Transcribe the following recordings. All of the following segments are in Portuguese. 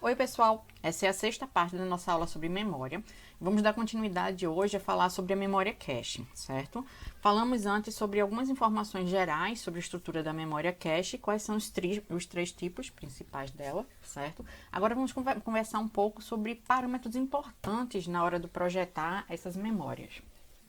Oi pessoal, essa é a sexta parte da nossa aula sobre memória. Vamos dar continuidade hoje a falar sobre a memória cache, certo? Falamos antes sobre algumas informações gerais sobre a estrutura da memória cache, quais são os três tipos principais dela, certo? Agora vamos conversar um pouco sobre parâmetros importantes na hora de projetar essas memórias.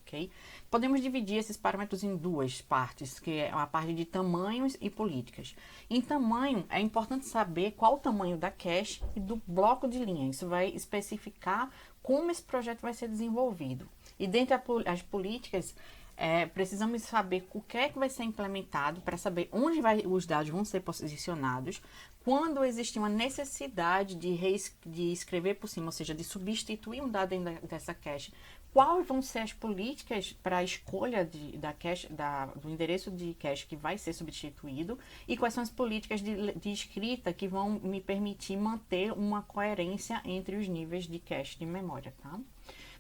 Okay? Podemos dividir esses parâmetros em duas partes, que é a parte de tamanhos e políticas. Em tamanho, é importante saber qual o tamanho da cache e do bloco de linha. Isso vai especificar como esse projeto vai ser desenvolvido. E dentre as políticas, precisamos saber o que é que vai ser implementado para saber onde os dados vão ser posicionados, quando existe uma necessidade de escrever por cima, ou seja, de substituir um dado dentro dessa cache, quais vão ser as políticas para a escolha do endereço de cache que vai ser substituído e quais são as políticas de escrita que vão me permitir manter uma coerência entre os níveis de cache de memória, tá?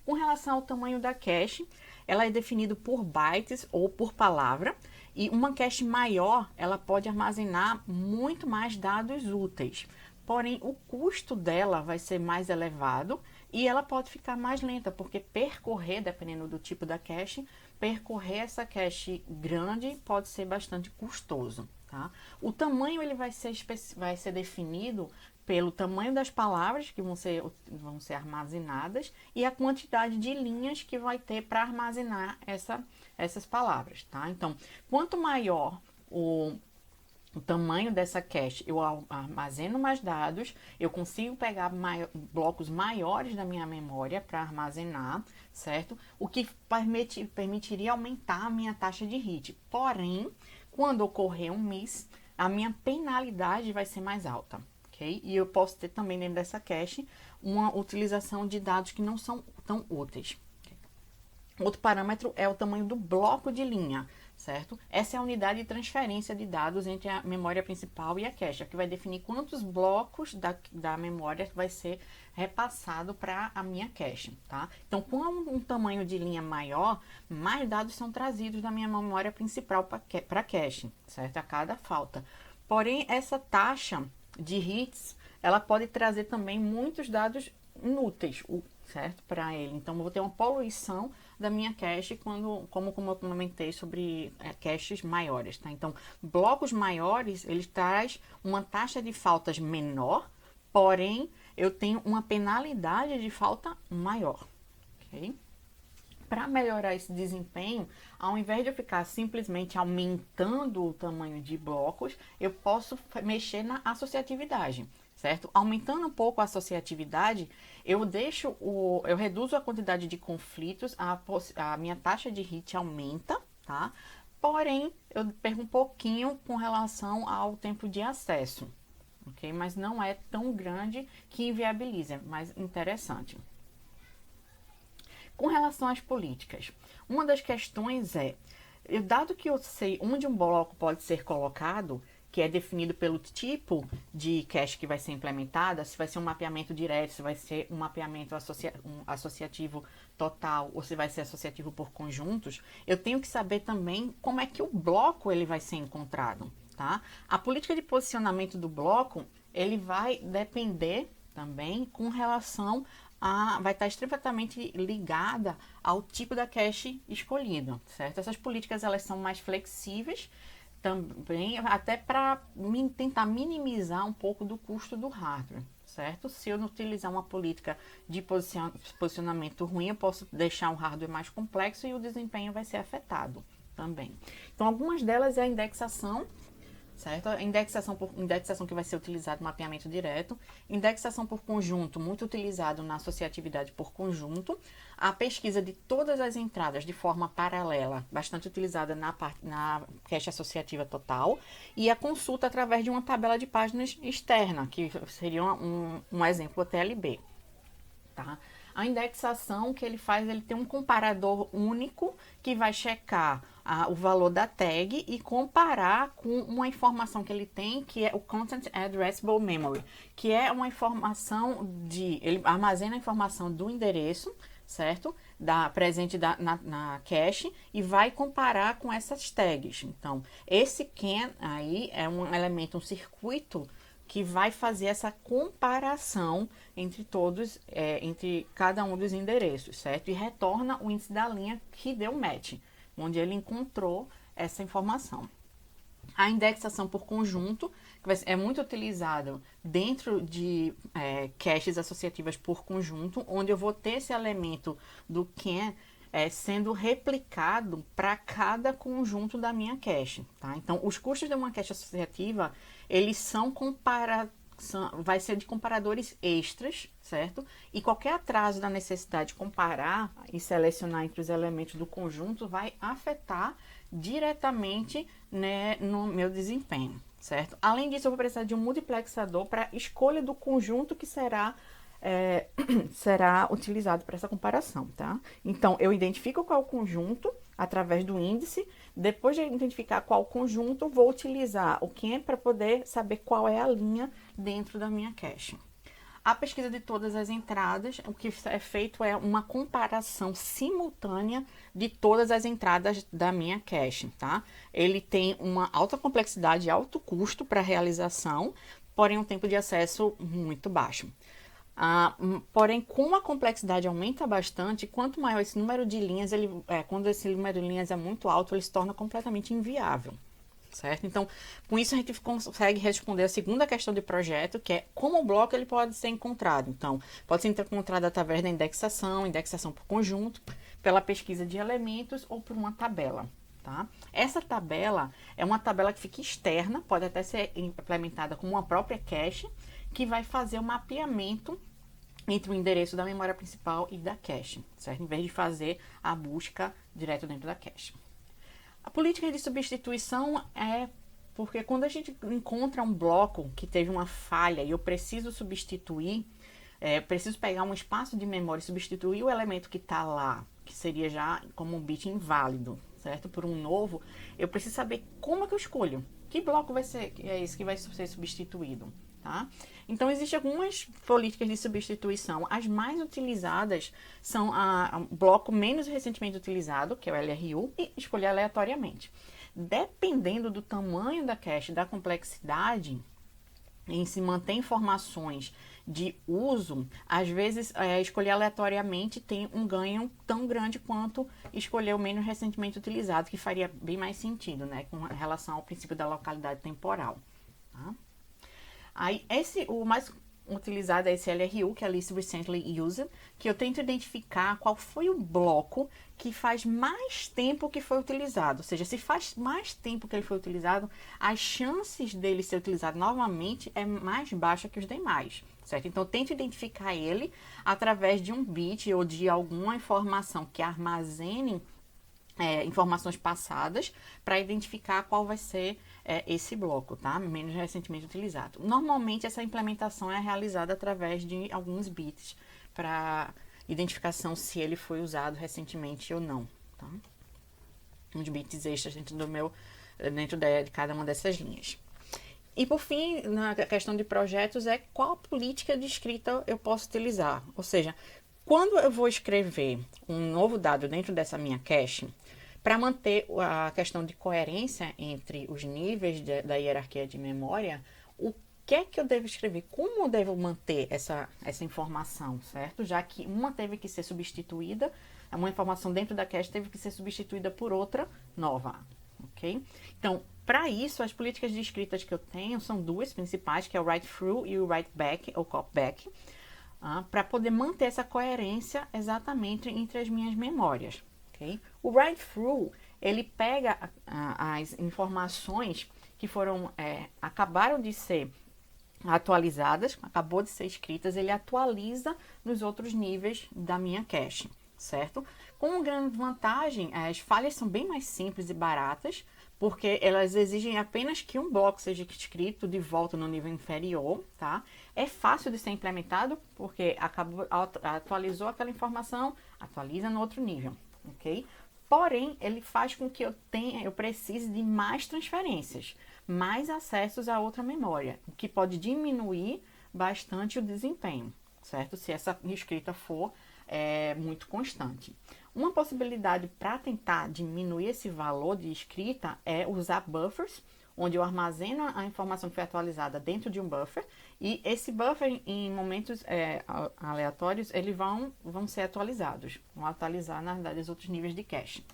Com relação ao tamanho da cache, ela é definida por bytes ou por palavra, e uma cache maior, ela pode armazenar muito mais dados úteis. Porém, o custo dela vai ser mais elevado e ela pode ficar mais lenta, porque percorrer, dependendo do tipo da cache, percorrer essa cache grande pode ser bastante custoso, tá? O tamanho ele vai ser definido pelo tamanho das palavras que vão ser armazenadas e a quantidade de linhas que vai ter para armazenar essas palavras, tá? Então, quanto maior o tamanho dessa cache, eu armazeno mais dados, eu consigo pegar blocos maiores da minha memória para armazenar, certo? O que permitiria aumentar a minha taxa de hit. Porém, quando ocorrer um miss, a minha penalidade vai ser mais alta, ok? E eu posso ter também dentro dessa cache uma utilização de dados que não são tão úteis. Outro parâmetro é o tamanho do bloco de linha, certo? Essa é a unidade de transferência de dados entre a memória principal e a cache, que vai definir quantos blocos da memória vai ser repassado para a minha cache, tá? Então, com um tamanho de linha maior, mais dados são trazidos da minha memória principal para a cache, certo? A cada falta. Porém, essa taxa de hits, ela pode trazer também muitos dados inúteis, certo? Para ele. Então, eu vou ter uma poluição da minha cache como eu comentei sobre caches maiores, tá? Então, blocos maiores, eles traz uma taxa de faltas menor, porém, eu tenho uma penalidade de falta maior, ok? Para melhorar esse desempenho, ao invés de eu ficar simplesmente aumentando o tamanho de blocos, eu posso mexer na associatividade, certo? Aumentando um pouco a associatividade, eu reduzo a quantidade de conflitos, a minha taxa de hit aumenta, tá? Porém, eu perco um pouquinho com relação ao tempo de acesso, ok? Mas não é tão grande que inviabiliza, mas interessante. Com relação às políticas, uma das questões dado que eu sei onde um bloco pode ser colocado, que é definido pelo tipo de cache que vai ser implementada, se vai ser um mapeamento direto, se vai ser um mapeamento associativo total ou se vai ser associativo por conjuntos, eu tenho que saber também como é que o bloco ele vai ser encontrado, tá? A política de posicionamento do bloco, ele vai depender também com relação vai estar estritamente ligada ao tipo da cache escolhido, certo? Essas políticas elas são mais flexíveis também, até para tentar minimizar um pouco do custo do hardware, certo? Se eu não utilizar uma política de posicionamento ruim, eu posso deixar o hardware mais complexo e o desempenho vai ser afetado também. Então, algumas delas é a indexação, certo? A indexação que vai ser utilizado no mapeamento direto, indexação por conjunto, muito utilizado na associatividade por conjunto, a pesquisa de todas as entradas de forma paralela, bastante utilizada na cache associativa total, e a consulta através de uma tabela de páginas externa, que seria um exemplo TLB, tá? A indexação que ele faz, ele tem um comparador único que vai checar o valor da tag e comparar com uma informação que ele tem, que é o Content Addressable Memory, que é uma informação ele armazena a informação do endereço, certo? Presente na cache e vai comparar com essas tags. Então, esse CAN aí é um elemento, um circuito que vai fazer essa comparação entre todos, entre cada um dos endereços, certo? E retorna o índice da linha que deu match, onde ele encontrou essa informação. A indexação por conjunto, que é muito utilizado dentro de caches associativas por conjunto, onde eu vou ter esse elemento do can sendo replicado para cada conjunto da minha cache, tá? Então, os custos de uma cache associativa, eles vai ser de comparadores extras, certo? E qualquer atraso da necessidade de comparar e selecionar entre os elementos do conjunto vai afetar diretamente, né, no meu desempenho, certo? Além disso, eu vou precisar de um multiplexador para escolha do conjunto que será utilizado para essa comparação, tá? Então, eu identifico qual conjunto através do índice. Depois de identificar qual conjunto, vou utilizar o can para poder saber qual é a linha dentro da minha cache. A pesquisa de todas as entradas, o que é feito é uma comparação simultânea de todas as entradas da minha cache, tá? Ele tem uma alta complexidade e alto custo para realização, porém um tempo de acesso muito baixo. Porém, como a complexidade aumenta bastante, quanto maior esse número de linhas, quando esse número de linhas é muito alto, ele se torna completamente inviável, certo? Então, com isso a gente consegue responder a segunda questão de projeto, que é como o bloco ele pode ser encontrado. Então, pode ser encontrado através da indexação por conjunto, pela pesquisa de elementos ou por uma tabela, tá? Essa tabela é uma tabela que fica externa, pode até ser implementada como uma própria cache, que vai fazer o mapeamento entre o endereço da memória principal e da cache, certo? Em vez de fazer a busca direto dentro da cache. A política de substituição é porque quando a gente encontra um bloco que teve uma falha e eu preciso substituir, preciso pegar um espaço de memória e substituir o elemento que está lá, que seria já como um bit inválido, certo? Por um novo, eu preciso saber como é que eu escolho. Que bloco vai ser esse que vai ser substituído, tá? Então, existem algumas políticas de substituição. As mais utilizadas são o bloco menos recentemente utilizado, que é o LRU, e escolher aleatoriamente. Dependendo do tamanho da cache, da complexidade, em se manter informações de uso, às vezes escolher aleatoriamente tem um ganho tão grande quanto escolher o menos recentemente utilizado, que faria bem mais sentido, né, com relação ao princípio da localidade temporal, tá? Aí, o mais utilizado é esse LRU, que é Least Recently Used, que eu tento identificar qual foi o bloco que faz mais tempo que foi utilizado. Ou seja, se faz mais tempo que ele foi utilizado, as chances dele ser utilizado novamente é mais baixa que os demais, certo? Então, eu tento identificar ele através de um bit ou de alguma informação que armazene informações passadas para identificar qual vai ser esse bloco, tá? Menos recentemente utilizado. Normalmente, essa implementação é realizada através de alguns bits para identificação se ele foi usado recentemente ou não, tá? Uns bits extras dentro de cada uma dessas linhas. E por fim, na questão de projetos, qual política de escrita eu posso utilizar. Ou seja, quando eu vou escrever um novo dado dentro dessa minha cache, para manter a questão de coerência entre os níveis da hierarquia de memória, o que é que eu devo escrever? Como eu devo manter essa informação, certo? Já que uma teve que ser substituída, uma informação dentro da cache teve que ser substituída por outra nova, ok? Então, para isso, as políticas de escritas que eu tenho são duas principais, que é o write-through e o write-back, ou copy-back, para poder manter essa coerência exatamente entre as minhas memórias. Okay? O write-through, ele pega as informações que acabaram de ser atualizadas, acabou de ser escritas, ele atualiza nos outros níveis da minha cache, certo? Com uma grande vantagem, as falhas são bem mais simples e baratas, porque elas exigem apenas que um bloco seja escrito de volta no nível inferior, tá? É fácil de ser implementado, porque atualizou aquela informação, atualiza no outro nível, ok? Porém, ele faz com que eu precise de mais transferências, mais acessos a outra memória, o que pode diminuir bastante o desempenho, certo? Se essa escrita for muito constante. Uma possibilidade para tentar diminuir esse valor de escrita é usar buffers onde eu armazeno a informação que foi atualizada dentro de um buffer, e esse buffer, em momentos aleatórios, eles vão ser atualizados, vão atualizar, na verdade, os outros níveis de cache.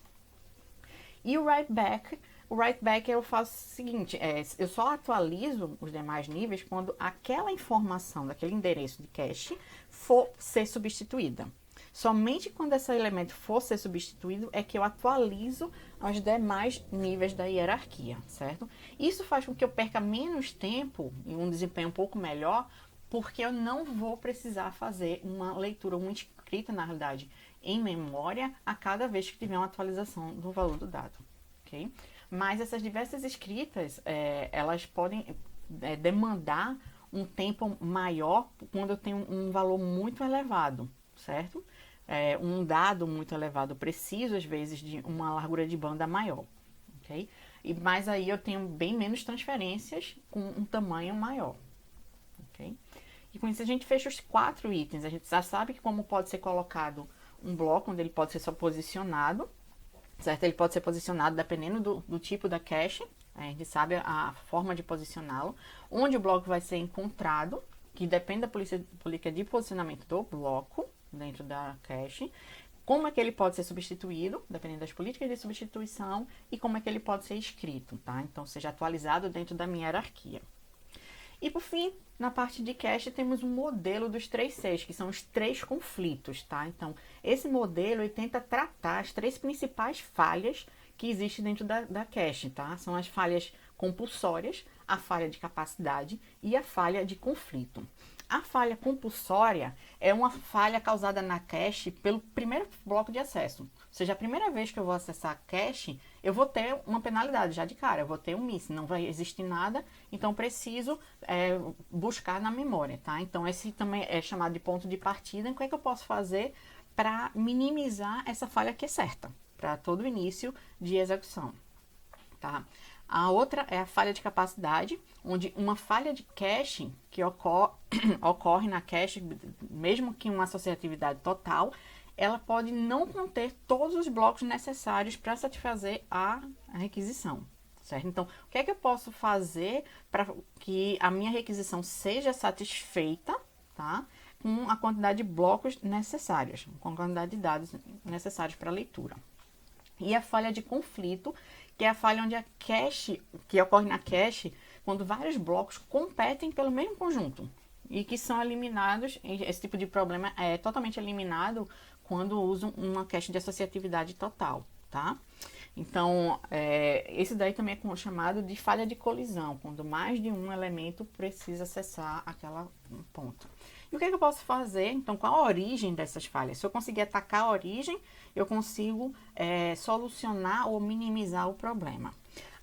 E o write back eu faço o seguinte, eu só atualizo os demais níveis quando aquela informação daquele endereço de cache for ser substituída. Somente quando esse elemento for ser substituído é que eu atualizo os demais níveis da hierarquia, certo? Isso faz com que eu perca menos tempo e um desempenho um pouco melhor, porque eu não vou precisar fazer uma leitura, uma escrita, na realidade, em memória a cada vez que tiver uma atualização do valor do dado, ok? Mas essas diversas escritas, elas podem demandar um tempo maior quando eu tenho um valor muito elevado, certo? Um dado muito elevado, preciso às vezes de uma largura de banda maior, ok? Mas aí eu tenho bem menos transferências com um tamanho maior, ok? E com isso a gente fecha os 4 itens. A gente já sabe que como pode ser colocado um bloco, onde ele pode ser só posicionado, certo? Ele pode ser posicionado dependendo do tipo da cache, a gente sabe a forma de posicioná-lo, onde o bloco vai ser encontrado, que depende da política de posicionamento do bloco dentro da cache, como é que ele pode ser substituído, dependendo das políticas de substituição, e como é que ele pode ser escrito, tá? Então, seja atualizado dentro da minha hierarquia. E por fim, na parte de cache, temos um modelo dos 3 Cs, que são os 3 conflitos, tá? Então, esse modelo ele tenta tratar as 3 principais falhas que existem dentro da cache, tá? São as falhas compulsórias, a falha de capacidade e a falha de conflito. A falha compulsória é uma falha causada na cache pelo primeiro bloco de acesso. Ou seja, a primeira vez que eu vou acessar a cache, eu vou ter uma penalidade já de cara, eu vou ter um miss, não vai existir nada, então preciso buscar na memória, tá? Então esse também é chamado de ponto de partida. O que é que eu posso fazer para minimizar essa falha que é certa, para todo início de execução, tá? A outra é a falha de capacidade, onde uma falha de cache que ocorre na cache, mesmo que uma associatividade total, ela pode não conter todos os blocos necessários para satisfazer a requisição, certo? Então, o que é que eu posso fazer para que a minha requisição seja satisfeita, tá? Com a quantidade de blocos necessários, com a quantidade de dados necessários para a leitura. E a falha de conflito, que é a falha onde a cache, que ocorre na cache, quando vários blocos competem pelo mesmo conjunto e que são eliminados. Esse tipo de problema é totalmente eliminado quando usam uma cache de associatividade total, tá? Então, esse daí também é chamado de falha de colisão, quando mais de um elemento precisa acessar aquela ponta. E o que é que eu posso fazer, então, com a origem dessas falhas? Se eu conseguir atacar a origem, eu consigo solucionar ou minimizar o problema.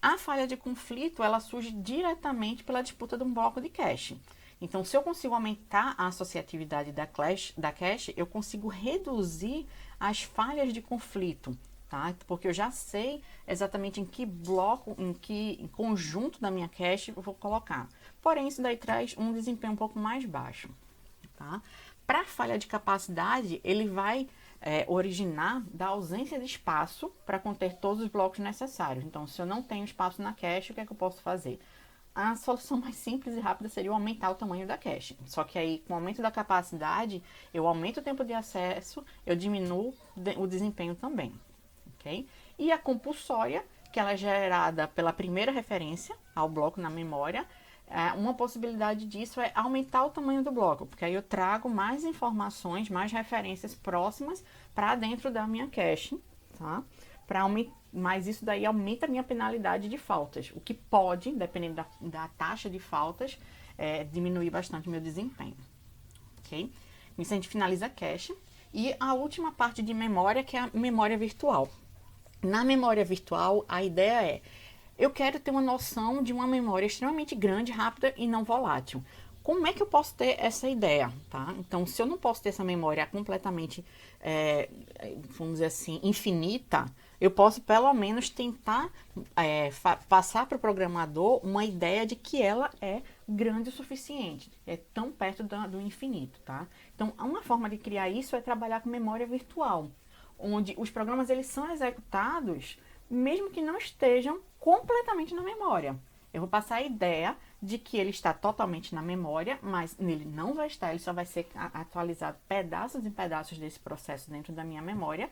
A falha de conflito, ela surge diretamente pela disputa de um bloco de cache. Então, se eu consigo aumentar a associatividade da cache, eu consigo reduzir as falhas de conflito, tá? Porque eu já sei exatamente em que bloco, em que conjunto da minha cache eu vou colocar. Porém, isso daí traz um desempenho um pouco mais baixo, tá? Para falha de capacidade, ele vai originar da ausência de espaço para conter todos os blocos necessários. Então, se eu não tenho espaço na cache, o que é que eu posso fazer? A solução mais simples e rápida seria aumentar o tamanho da cache. Só que aí, com o aumento da capacidade, eu aumento o tempo de acesso, eu diminuo o desempenho também, ok? E a compulsória, que ela é gerada pela primeira referência ao bloco na memória, uma possibilidade disso é aumentar o tamanho do bloco, porque aí eu trago mais informações, mais referências próximas para dentro da minha cache, tá? Mas isso daí aumenta a minha penalidade de faltas, o que pode, dependendo da taxa de faltas, diminuir bastante o meu desempenho, ok? Com isso a gente finaliza a cache. E a última parte de memória, que é a memória virtual. Na memória virtual, a ideia é: eu quero ter uma noção de uma memória extremamente grande, rápida e não volátil. Como é que eu posso ter essa ideia, tá? Então, se eu não posso ter essa memória completamente, vamos dizer assim, infinita, eu posso pelo menos tentar passar para o programador uma ideia de que ela é grande o suficiente, é tão perto do infinito, tá? Então, uma forma de criar isso é trabalhar com memória virtual, onde os programas eles são executados mesmo que não estejam completamente na memória. Eu vou passar a ideia de que ele está totalmente na memória, mas nele não vai estar, ele só vai ser atualizado pedaços e pedaços desse processo dentro da minha memória,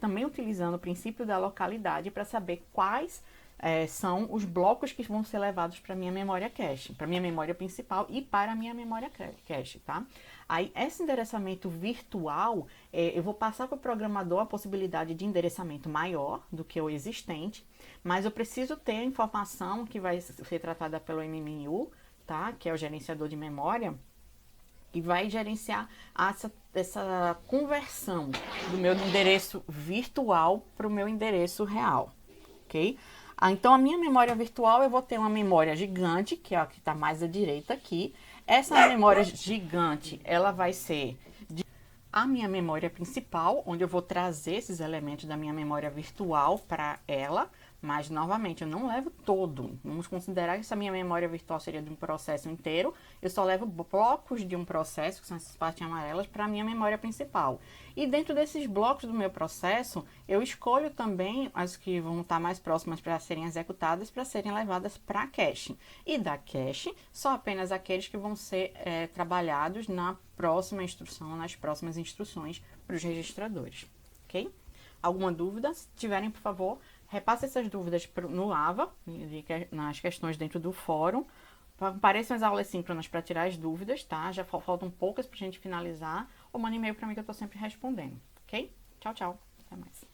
também utilizando o princípio da localidade para saber quais são os blocos que vão ser levados para minha memória cache, para minha memória principal e para a minha memória cache, tá? Aí, esse endereçamento virtual, eu vou passar para o programador a possibilidade de endereçamento maior do que o existente, mas eu preciso ter a informação que vai ser tratada pelo MMU, tá? Que é o gerenciador de memória, e vai gerenciar essa conversão do meu endereço virtual para o meu endereço real, ok? Então, a minha memória virtual, eu vou ter uma memória gigante, que é a que está mais à direita aqui. Essa memória gigante, ela vai ser a minha memória principal, onde eu vou trazer esses elementos da minha memória virtual para ela, mas novamente eu não levo todo. Vamos considerar que essa minha memória virtual seria de um processo inteiro, eu só levo blocos de um processo, que são essas partes amarelas, para a minha memória principal. E dentro desses blocos do meu processo, eu escolho também as que vão estar mais próximas para serem executadas, para serem levadas para a cache. E da cache, só apenas aqueles que vão ser trabalhados na próxima instrução, nas próximas instruções para os registradores, ok? Alguma dúvida? Se tiverem, por favor, repasse essas dúvidas no AVA, nas questões dentro do fórum. Apareçam as aulas síncronas para tirar as dúvidas, tá? Já faltam poucas para a gente finalizar. Ou manda e-mail para mim que eu estou sempre respondendo, ok? Tchau, tchau. Até mais.